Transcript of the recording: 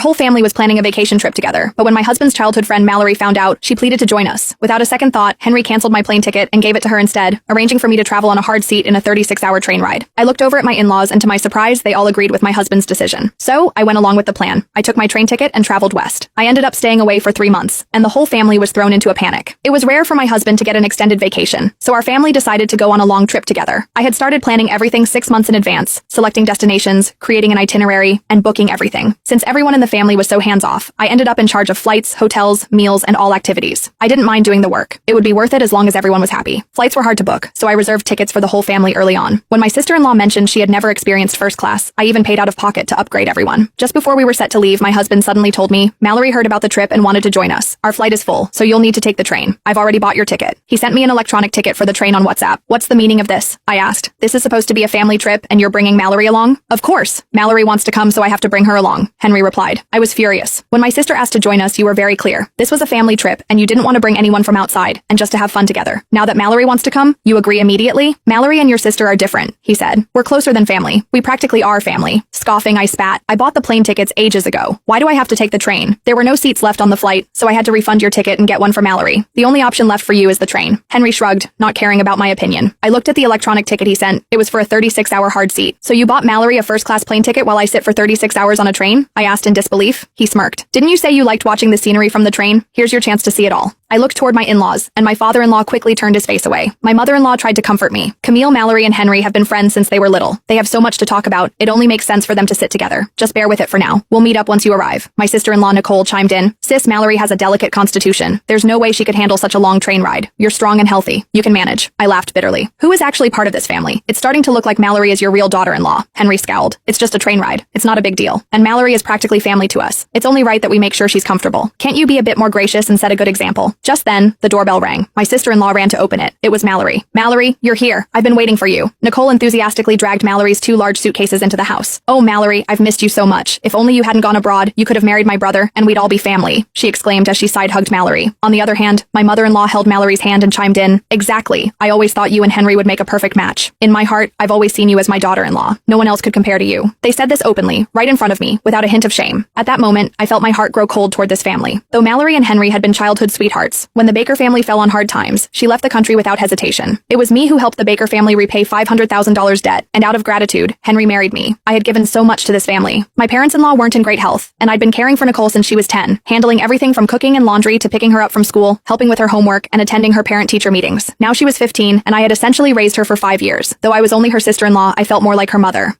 Our whole family was planning a vacation trip together, but when my husband's childhood friend Mallory found out, she pleaded to join us. Without a second thought, Henry canceled my plane ticket and gave it to her instead, arranging for me to travel on a hard seat in a 36-hour train ride. I looked over at my in-laws, and to my surprise, they all agreed with my husband's decision. So, I went along with the plan. I took my train ticket and traveled west. I ended up staying away for 3 months, and the whole family was thrown into a panic. It was rare for my husband to get an extended vacation, so our family decided to go on a long trip together. I had started planning everything 6 months in advance, selecting destinations, creating an itinerary, and booking everything. Since everyone in the family was so hands-off, I ended up in charge of flights, hotels, meals, and all activities. I didn't mind doing the work. It would be worth it as long as everyone was happy. Flights were hard to book, so I reserved tickets for the whole family early on. When my sister-in-law mentioned she had never experienced first class, I even paid out of pocket to upgrade everyone. Just before we were set to leave, my husband suddenly told me, "Mallory heard about the trip and wanted to join us. Our flight is full, so you'll need to take the train. I've already bought your ticket." He sent me an electronic ticket for the train on WhatsApp. "What's the meaning of this?" I asked. "This is supposed to be a family trip, and you're bringing Mallory along?" "Of course. Mallory wants to come, so I have to bring her along," Henry replied. I was furious. "When my sister asked to join us, you were very clear. This was a family trip, and you didn't want to bring anyone from outside, and just to have fun together. Now that Mallory wants to come, you agree immediately?" "Mallory and your sister are different," he said. "We're closer than family. We practically are family." Scoffing, I spat. "I bought the plane tickets ages ago. Why do I have to take the train? There were no seats left on the flight, so I had to refund your ticket and get one for Mallory. The only option left for you is the train." Henry shrugged, not caring about my opinion. I looked at the electronic ticket he sent. It was for a 36-hour hard seat. "So you bought Mallory a first-class plane ticket while I sit for 36 hours on a train?" I asked in disbelief. He smirked. "Didn't you say you liked watching the scenery from the train? Here's your chance to see it all." I looked toward my in-laws, and my father-in-law quickly turned his face away. My mother-in-law tried to comfort me. "Camille, Mallory, and Henry have been friends since they were little. They have so much to talk about. It only makes sense for them to sit together. Just bear with it for now. We'll meet up once you arrive." My sister-in-law Nicole chimed in. "Sis, Mallory has a delicate constitution. There's no way she could handle such a long train ride. You're strong and healthy. You can manage." I laughed bitterly. "Who is actually part of this family? It's starting to look like Mallory is your real daughter-in-law." Henry scowled. "It's just a train ride. It's not a big deal. And Mallory is practically family to us. It's only right that we make sure she's comfortable. Can't you be a bit more gracious and set a good example?" Just then, the doorbell rang. My sister-in-law ran to open it. It was Mallory. "Mallory, you're here. I've been waiting for you." Nicole enthusiastically dragged Mallory's 2 large suitcases into the house. "Oh, Mallory, I've missed you so much. If only you hadn't gone abroad, you could have married my brother, and we'd all be family," she exclaimed as she side-hugged Mallory. On the other hand, my mother-in-law held Mallory's hand and chimed in, "Exactly. I always thought you and Henry would make a perfect match. In my heart, I've always seen you as my daughter-in-law. No one else could compare to you." They said this openly, right in front of me, without a hint of shame. At that moment, I felt my heart grow cold toward this family. Though Mallory and Henry had been childhood sweethearts, when the Baker family fell on hard times, she left the country without hesitation. It was me who helped the Baker family repay $500,000 debt, and out of gratitude, Henry married me. I had given so much to this family. My parents-in-law weren't in great health, and I'd been caring for Nicole since she was 10, handling everything from cooking and laundry to picking her up from school, helping with her homework, and attending her parent-teacher meetings. Now she was 15, and I had essentially raised her for 5 years. Though I was only her sister-in-law, I felt more like her mother.